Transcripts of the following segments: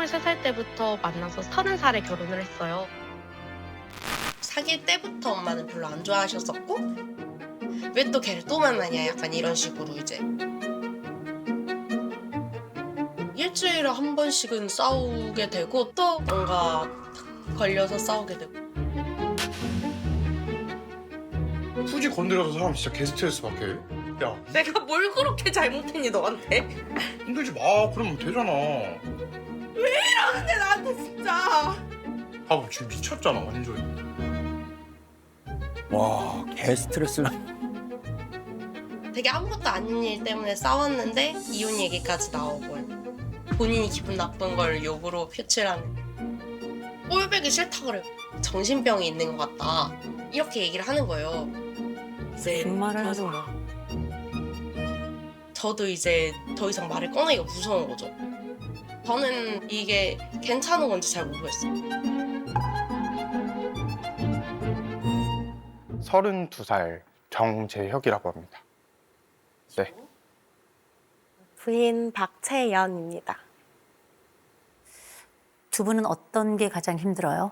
23살 때부터 만나서 30살에 결혼을 했어요. 사귈 때부터 엄마는 별로 안 좋아하셨었고 왜 또 걔를 또 만나냐 약간 이런 식으로 이제 일주일에 한 번씩은 싸우게 되고 또 뭔가 걸려서 싸우게 되고. 굳이 건드려서 사람 진짜 개스트레스 받게 해? 야, 내가 뭘 그렇게 잘못했니 너한테? 힘들지 마. 그러면 되잖아. 근데 나한테 진짜. 아, 지금 미쳤잖아, 완전히. 와, 개 스트레스를. 되게 아무것도 아닌 일 때문에 싸웠는데 이혼 얘기까지 나오고 본인이 기분 나쁜 걸 욕으로 표출하는. 꼴보기 싫다 그래. 정신병이 있는 것 같다. 이렇게 얘기를 하는 거예요. 이제 빈말을 하지 마. 저도 이제 더 이상 말을 꺼내기가 무서운 거죠. 저는 이게 괜찮은 건지 잘 모르겠어요. 32살 정재혁이라고 합니다. 네. 부인 박채연입니다. 두 분은 어떤 게 가장 힘들어요?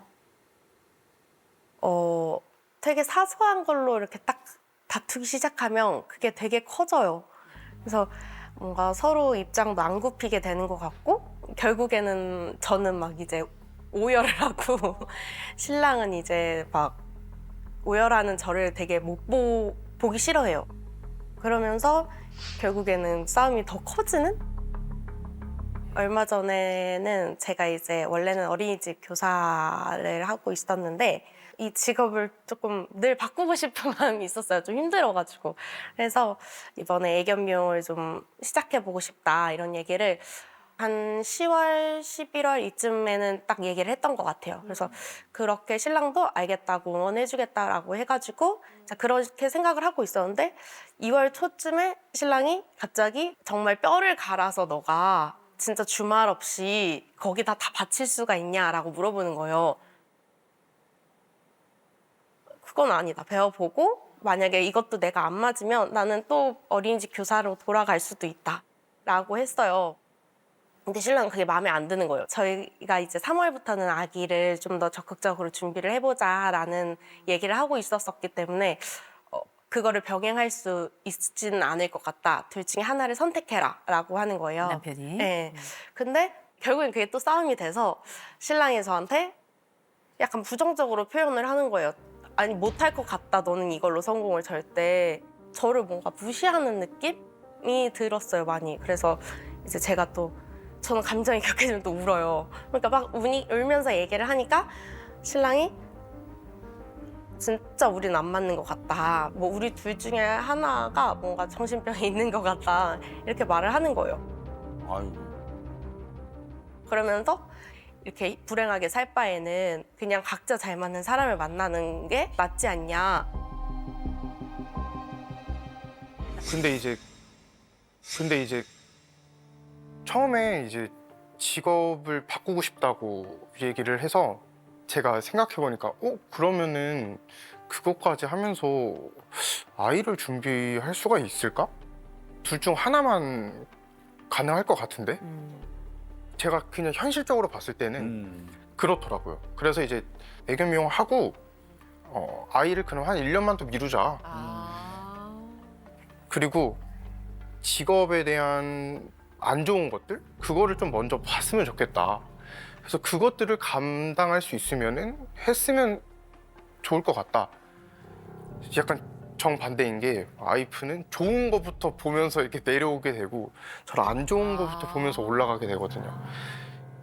되게 사소한 걸로 이렇게 딱 다투기 시작하면 그게 되게 커져요. 그래서 뭔가 서로 입장도 안 굽히게 되는 것 같고 결국에는 저는 막 이제 오열을 하고 신랑은 이제 막 오열하는 저를 되게 보기 싫어해요. 그러면서 결국에는 싸움이 더 커지는? 얼마 전에는 제가 이제 원래는 어린이집 교사를 하고 있었는데 이 직업을 조금 늘 바꾸고 싶은 마음이 있었어요. 좀 힘들어가지고. 그래서 이번에 애견 미용을 좀 시작해보고 싶다 이런 얘기를 한 10월, 11월 이쯤에는 딱 얘기를 했던 것 같아요. 그래서 그렇게 신랑도 알겠다고 응원해주겠다라고 해가지고 자, 그렇게 생각을 하고 있었는데 2월 초쯤에 신랑이 갑자기 정말 뼈를 갈아서 너가 진짜 주말 없이 거기다 다 바칠 수가 있냐라고 물어보는 거예요. 그건 아니다. 배워보고 만약에 이것도 내가 안 맞으면 나는 또 어린이집 교사로 돌아갈 수도 있다 라고 했어요. 근데 신랑은 그게 마음에 안 드는 거예요. 저희가 이제 3월부터는 아기를 좀 더 적극적으로 준비를 해보자라는 얘기를 하고 있었기 때문에 그거를 병행할 수 있지는 않을 것 같다. 둘 중에 하나를 선택해라 라고 하는 거예요. 남편이? 네. 근데 결국엔 그게 또 싸움이 돼서 신랑이 저한테 약간 부정적으로 표현을 하는 거예요. 아니 못할 것 같다. 너는 이걸로 성공을 절대. 저를 뭔가 무시하는 느낌이 들었어요. 많이. 그래서 이제 제가 또 저는 감정이 격해지면 또 울어요. 그러니까 막 울면서 얘기를 하니까 신랑이 진짜 우리는 안 맞는 것 같다. 뭐 우리 둘 중에 하나가 뭔가 정신병이 있는 것 같다. 이렇게 말을 하는 거예요. 아유, 그러면서 이렇게 불행하게 살 바에는 그냥 각자 잘 맞는 사람을 만나는 게 낫지 않냐. 근데 이제 처음에 이제 직업을 바꾸고 싶다고 얘기를 해서 제가 생각해보니까 그러면은 그것까지 하면서 아이를 준비할 수가 있을까? 둘 중 하나만 가능할 것 같은데? 제가 그냥 현실적으로 봤을 때는 그렇더라고요. 그래서 이제 애견 미용을 하고 아이를 그럼 한 1년만 더 미루자. 그리고 직업에 대한 안 좋은 것들? 그거를 좀 먼저 봤으면 좋겠다. 그래서 그것들을 감당할 수 있으면은 했으면 좋을 것 같다. 약간 정반대인 게 와이프는 좋은 것부터 보면서 이렇게 내려오게 되고 저는 안 좋은 것부터 보면서 올라가게 되거든요.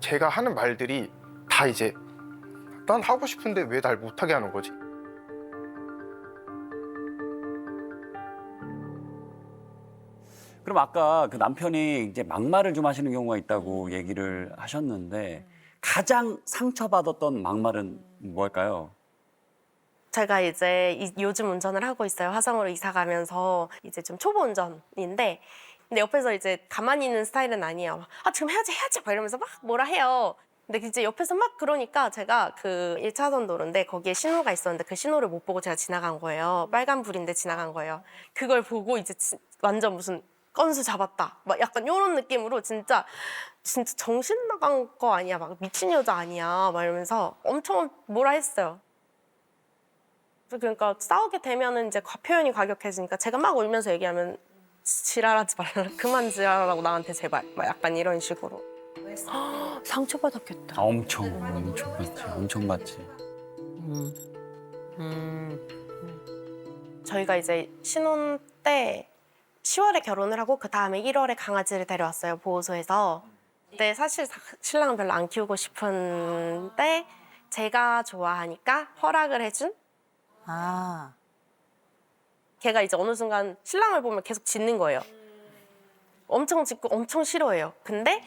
제가 하는 말들이 다 이제 난 하고 싶은데 왜 날 못하게 하는 거지? 그럼 아까 그 남편이 이제 막말을 좀 하시는 경우가 있다고 얘기를 하셨는데 가장 상처받았던 막말은 뭘까요? 제가 이제 요즘 운전을 하고 있어요. 화성으로 이사 가면서 이제 좀 초보 운전인데 근데 옆에서 이제 가만히 있는 스타일은 아니에요. 지금 해야지 막 이러면서 막 뭐라 해요. 근데 이제 옆에서 막 그러니까 제가 그 1차선 도로인데 거기에 신호가 있었는데 그 신호를 못 보고 제가 지나간 거예요. 빨간불인데 지나간 거예요. 그걸 보고 이제 완전 무슨 건수 잡았다. 막 약간 이런 느낌으로 진짜 정신 나간 거 아니야? 막 미친 여자 아니야? 막 이러면서 엄청 뭐라 했어요. 그러니까 싸우게 되면은 이제 표현이 과격해지니까 제가 막 울면서 얘기하면 지랄하지 말라. 그만 지랄하라고 나한테 제발. 막 약간 이런 식으로. 상처받았겠다. 엄청 받지. 엄청 받지. 저희가 이제 신혼 때 10월에 결혼을 하고 그 다음에 1월에 강아지를 데려왔어요, 보호소에서. 근데 사실 신랑은 별로 안 키우고 싶은데 제가 좋아하니까 허락을 해준? 아, 걔가 이제 어느 순간 신랑을 보면 계속 짖는 거예요. 엄청 짖고 엄청 싫어해요. 근데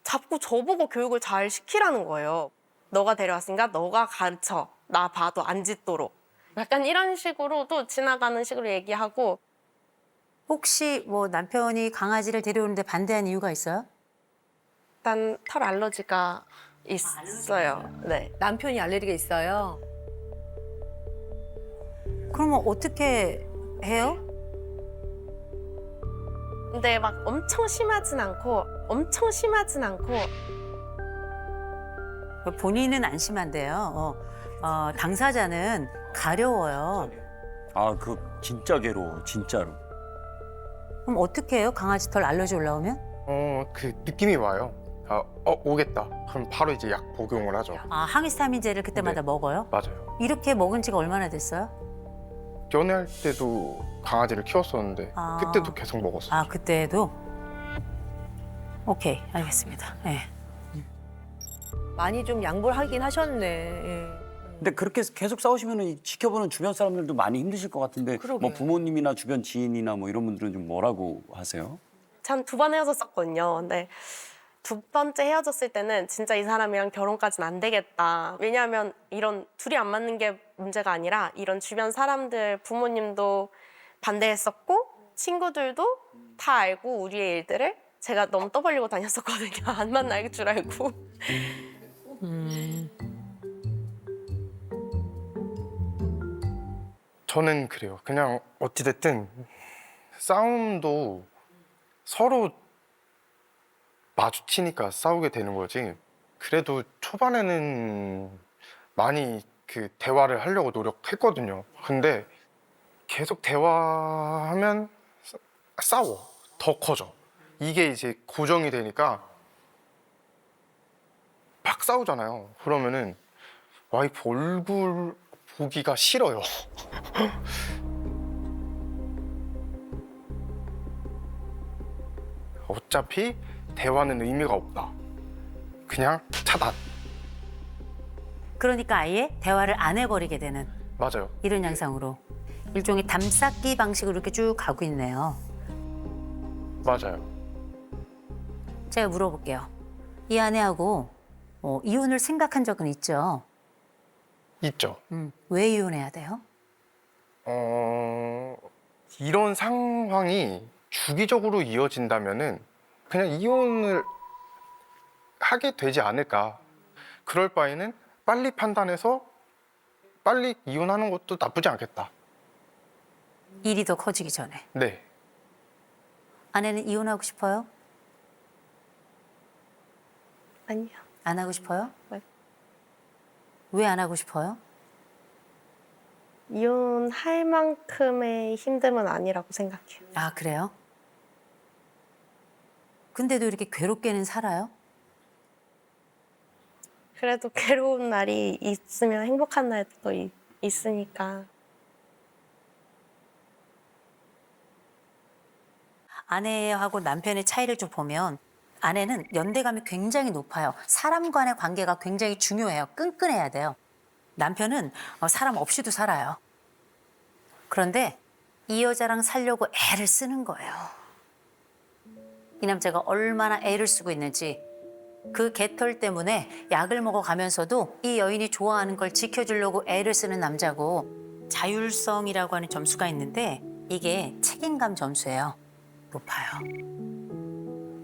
자꾸 저보고 교육을 잘 시키라는 거예요. 너가 데려왔으니까 너가 가르쳐. 나 봐도 안 짖도록. 약간 이런 식으로 또 지나가는 식으로 얘기하고. 혹시 뭐 남편이 강아지를 데려오는데 반대한 이유가 있어요? 일단 털 알러지가 있어요. 네. 남편이 알레르기가 있어요. 그러면 어떻게 해요? 근데 막 엄청 심하진 않고 본인은 안 심한데요. 당사자는 가려워요. 아, 그 진짜 괴로워, 진짜로. 그럼 어떻게 해요? 강아지 털 알러지 올라오면? 그 느낌이 와요. 오겠다. 그럼 바로 이제 약 복용을 하죠. 아, 항히스타민제를 그때마다 네. 먹어요? 맞아요. 이렇게 먹은 지가 얼마나 됐어요? 연애할 때도 강아지를 키웠었는데 아. 그때도 계속 먹었어요. 아, 그때도? 오케이, 알겠습니다. 네. 많이 좀 양보를 하긴 하셨네. 예. 근데 그렇게 계속 싸우시면 지켜보는 주변 사람들도 많이 힘드실 것 같은데 그러게요. 뭐 부모님이나 주변 지인이나 뭐 이런 분들은 좀 뭐라고 하세요? 전 2번 헤어졌었거든요. 근데 2번째 헤어졌을 때는 진짜 이 사람이랑 결혼까지는 안 되겠다. 왜냐하면 이런 둘이 안 맞는 게 문제가 아니라 이런 주변 사람들 부모님도 반대했었고 친구들도 다 알고 우리의 일들을 제가 너무 떠벌리고 다녔었거든요. 안 만날 줄 알고. 저는 그래요. 그냥 어찌됐든 싸움도 서로 마주치니까 싸우게 되는 거지. 그래도 초반에는 많이 그 대화를 하려고 노력했거든요. 근데 계속 대화하면 싸워. 더 커져. 이게 이제 고정이 되니까 막 싸우잖아요. 그러면은 와이프 얼굴 보기가 싫어요. 어차피 대화는 의미가 없다. 그냥 차단. 그러니까 아예 대화를 안 해버리게 되는 맞아요. 이런 양상으로. 일종의 담쌓기 방식으로 이렇게 쭉 가고 있네요. 맞아요. 제가 물어볼게요. 이 아내하고 이혼을 생각한 적은 있죠? 있죠. 왜 이혼해야 돼요? 이런 상황이 주기적으로 이어진다면은 그냥 이혼을 하게 되지 않을까. 그럴 바에는 빨리 판단해서 빨리 이혼하는 것도 나쁘지 않겠다. 일이 더 커지기 전에. 네. 아내는 이혼하고 싶어요? 아니요. 안 하고 싶어요? 네. 왜 안 하고 싶어요? 이혼할 만큼의 힘듦은 아니라고 생각해요. 아, 그래요? 근데도 이렇게 괴롭게는 살아요? 그래도 괴로운 날이 있으면 행복한 날도 있으니까. 아내하고 남편의 차이를 좀 보면 아내는 연대감이 굉장히 높아요. 사람 간의 관계가 굉장히 중요해요. 끈끈해야 돼요. 남편은 사람 없이도 살아요. 그런데 이 여자랑 살려고 애를 쓰는 거예요. 이 남자가 얼마나 애를 쓰고 있는지 그 개털 때문에 약을 먹어가면서도 이 여인이 좋아하는 걸 지켜주려고 애를 쓰는 남자고 자율성이라고 하는 점수가 있는데 이게 책임감 점수예요. 높아요.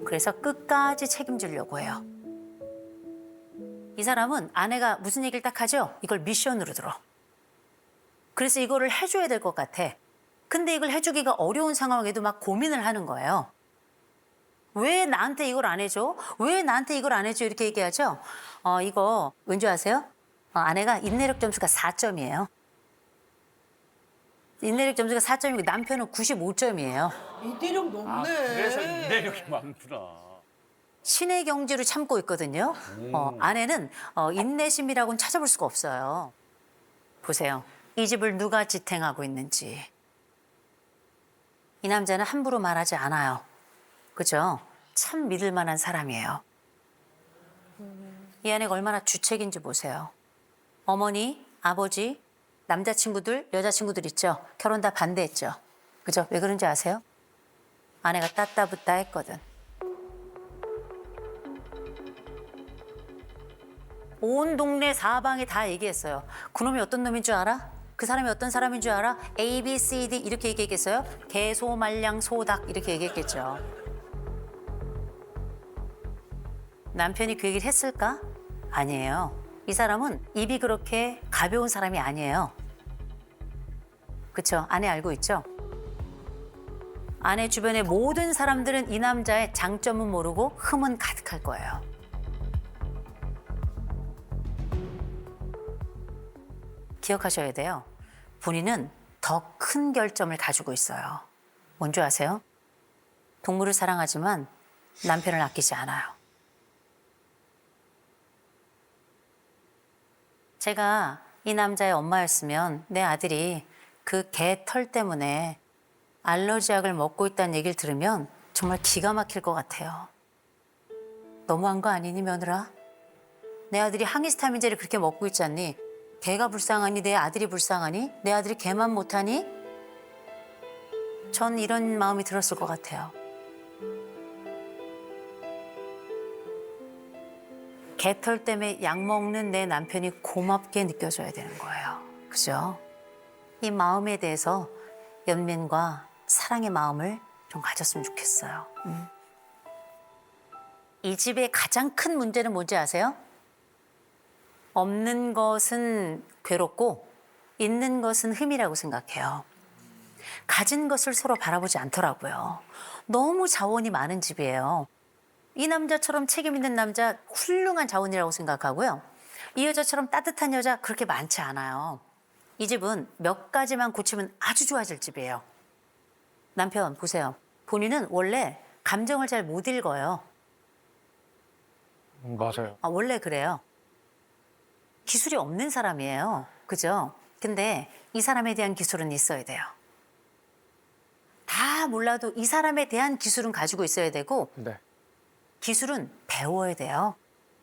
그래서 끝까지 책임지려고 해요. 이 사람은 아내가 무슨 얘기를 딱 하죠? 이걸 미션으로 들어. 그래서 이거를 해줘야 될 것 같아. 근데 이걸 해주기가 어려운 상황에도 막 고민을 하는 거예요. 왜 나한테 이걸 안 해줘? 왜 나한테 이걸 안 해줘? 이렇게 얘기하죠. 이거 왠지 아세요? 아내가 인내력 점수가 4점이에요. 인내력 점수가 4점이고 남편은 95점이에요. 이대력 높네. 그래서 인내력이 많구나. 신의 경지로 참고 있거든요. 아내는 인내심이라고는 찾아볼 수가 없어요. 보세요. 이 집을 누가 지탱하고 있는지. 이 남자는 함부로 말하지 않아요. 그죠? 참 믿을 만한 사람이에요. 이 아내가 얼마나 주책인지 보세요. 어머니, 아버지, 남자친구들, 여자친구들 있죠? 결혼 다 반대했죠? 그죠? 왜 그런지 아세요? 아내가 따따붙다 했거든. 온 동네 사방에 다 얘기했어요. 그놈이 어떤 놈인 줄 알아? 그 사람이 어떤 사람인 줄 알아? A, B, C, D 이렇게 얘기했겠어요? 개소, 말량, 소닭 이렇게 얘기했겠죠. 남편이 그 얘기를 했을까? 아니에요. 이 사람은 입이 그렇게 가벼운 사람이 아니에요. 그쵸? 아내 알고 있죠? 아내 주변의 모든 사람들은 이 남자의 장점은 모르고 흠은 가득할 거예요. 기억하셔야 돼요. 본인은 더 큰 결점을 가지고 있어요. 뭔지 아세요? 동물을 사랑하지만 남편을 아끼지 않아요. 제가 이 남자의 엄마였으면 내 아들이 그 개 털 때문에 알러지약을 먹고 있다는 얘기를 들으면 정말 기가 막힐 것 같아요. 너무한 거 아니니 며느라? 내 아들이 항히스타민제를 그렇게 먹고 있지 않니? 개가 불쌍하니 내 아들이 불쌍하니? 내 아들이 개만 못하니? 전 이런 마음이 들었을 것 같아요. 개털 때문에 약 먹는 내 남편이 고맙게 느껴져야 되는 거예요. 그죠? 이 마음에 대해서 연민과 사랑의 마음을 좀 가졌으면 좋겠어요. 이 집의 가장 큰 문제는 뭔지 아세요? 없는 것은 괴롭고 있는 것은 흠이라고 생각해요. 가진 것을 서로 바라보지 않더라고요. 너무 자원이 많은 집이에요. 이 남자처럼 책임 있는 남자 훌륭한 자원이라고 생각하고요. 이 여자처럼 따뜻한 여자 그렇게 많지 않아요. 이 집은 몇 가지만 고치면 아주 좋아질 집이에요. 남편 보세요. 본인은 원래 감정을 잘 못 읽어요. 맞아요. 원래 그래요. 기술이 없는 사람이에요. 그죠? 근데 이 사람에 대한 기술은 있어야 돼요. 다 몰라도 이 사람에 대한 기술은 가지고 있어야 되고 네. 기술은 배워야 돼요.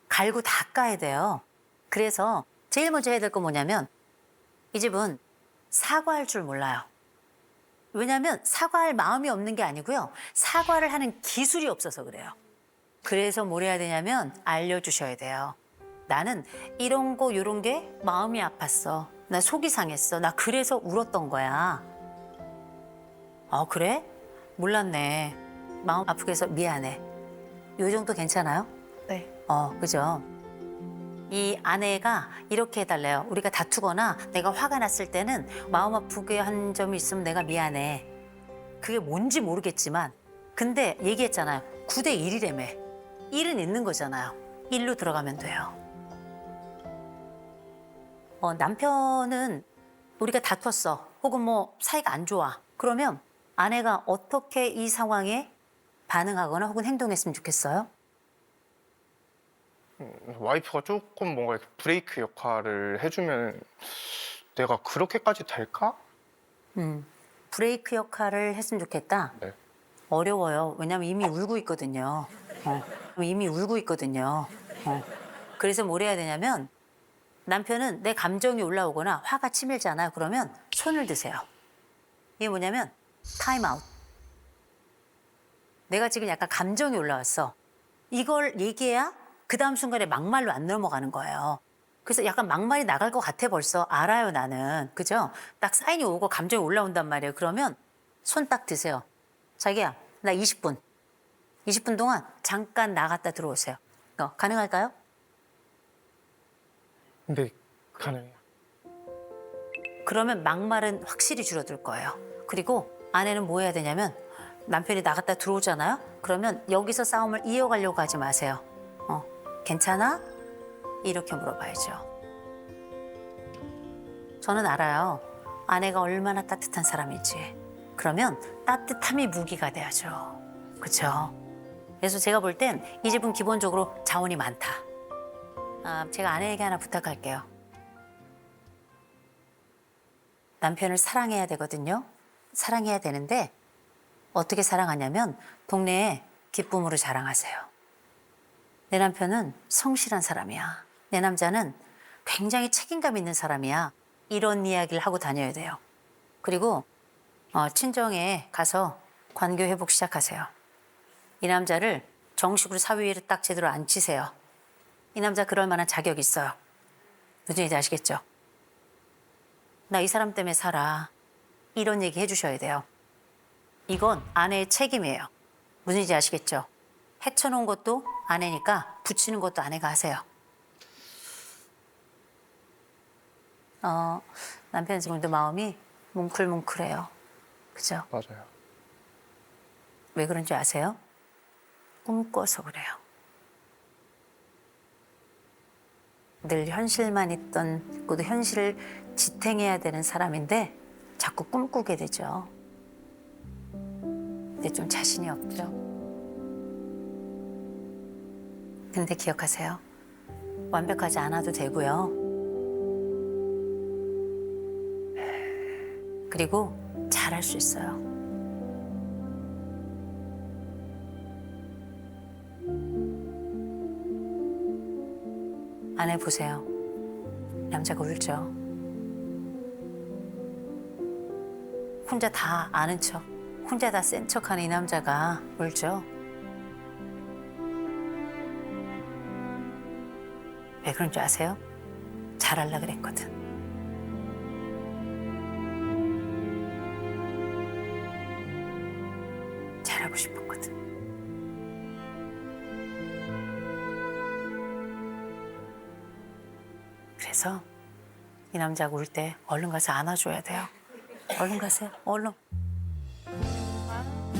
갈고 닦아야 돼요. 그래서 제일 먼저 해야 될 건 뭐냐면 이 집은 사과할 줄 몰라요. 왜냐하면 사과할 마음이 없는 게 아니고요. 사과를 하는 기술이 없어서 그래요. 그래서 뭘 해야 되냐면 알려주셔야 돼요. 나는 이런 거 이런 게 마음이 아팠어. 나 속이 상했어. 나 그래서 울었던 거야. 그래? 몰랐네. 마음 아프게 해서 미안해. 요 정도 괜찮아요? 네. 그죠? 이 아내가 이렇게 해달래요. 우리가 다투거나 내가 화가 났을 때는 마음 아프게 한 점이 있으면 내가 미안해. 그게 뭔지 모르겠지만 근데 얘기했잖아요. 9대 1이라며. 1은 있는 거잖아요. 1로 들어가면 돼요. 남편은 우리가 다퉜어. 혹은 뭐 사이가 안 좋아. 그러면 아내가 어떻게 이 상황에 반응하거나 혹은 행동했으면 좋겠어요? 와이프가 조금 뭔가 이렇게 브레이크 역할을 해주면 내가 그렇게까지 될까? 브레이크 역할을 했으면 좋겠다. 네. 어려워요. 왜냐면 이미 울고 있거든요. 이미 울고 있거든요. 그래서 뭘 해야 되냐면 남편은 내 감정이 올라오거나 화가 치밀잖아요. 그러면 손을 드세요. 이게 뭐냐면 타임아웃. 내가 지금 약간 감정이 올라왔어. 이걸 얘기해야 그 다음 순간에 막말로 안 넘어가는 거예요. 그래서 약간 막말이 나갈 것 같아 벌써. 알아요 나는. 그죠? 딱 사인이 오고 감정이 올라온단 말이에요. 그러면 손 딱 드세요. 자기야 나 20분. 20분 동안 잠깐 나갔다 들어오세요. 가능할까요? 근데 가능해요. 그러면 막말은 확실히 줄어들 거예요. 그리고 아내는 뭐 해야 되냐면 남편이 나갔다 들어오잖아요. 그러면 여기서 싸움을 이어가려고 하지 마세요. 괜찮아? 이렇게 물어봐야죠. 저는 알아요. 아내가 얼마나 따뜻한 사람인지. 그러면 따뜻함이 무기가 돼야죠. 그렇죠? 그래서 제가 볼 땐 이 집은 기본적으로 자원이 많다. 제가 아내에게 하나 부탁할게요. 남편을 사랑해야 되거든요. 사랑해야 되는데 어떻게 사랑하냐면 동네에 기쁨으로 자랑하세요. 내 남편은 성실한 사람이야. 내 남자는 굉장히 책임감 있는 사람이야. 이런 이야기를 하고 다녀야 돼요. 그리고 친정에 가서 관계 회복 시작하세요. 이 남자를 정식으로 사위 위에 딱 제대로 앉히세요. 이 남자 그럴 만한 자격이 있어요. 무슨 얘기인지 아시겠죠? 나 이 사람 때문에 살아. 이런 얘기 해주셔야 돼요. 이건 아내의 책임이에요. 무슨 얘기인지 아시겠죠? 해쳐놓은 것도 아내니까 붙이는 것도 아내가 하세요. 남편 지금도 마음이 뭉클뭉클해요. 그죠? 맞아요. 왜 그런지 아세요? 꿈꿔서 그래요. 늘 현실만 있던, 그 현실을 지탱해야 되는 사람인데 자꾸 꿈꾸게 되죠. 근데 좀 자신이 없죠. 근데 기억하세요. 완벽하지 않아도 되고요. 그리고 잘할 수 있어요. 아내 보세요. 남자가 울죠. 혼자 다 아는 척, 혼자 다 센 척하는 이 남자가 울죠. 왜 그런 줄 아세요? 잘하려고 그랬거든. 잘하고 싶었거든. 그래서 이 남자가 울 때 얼른 가서 안아줘야 돼요. 얼른 가세요. 얼른.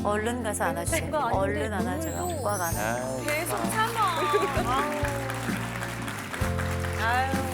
얼른 가서 안아주세요. 얼른 안아줘요. 꽉 안아줘요. 계속 참아. 아유.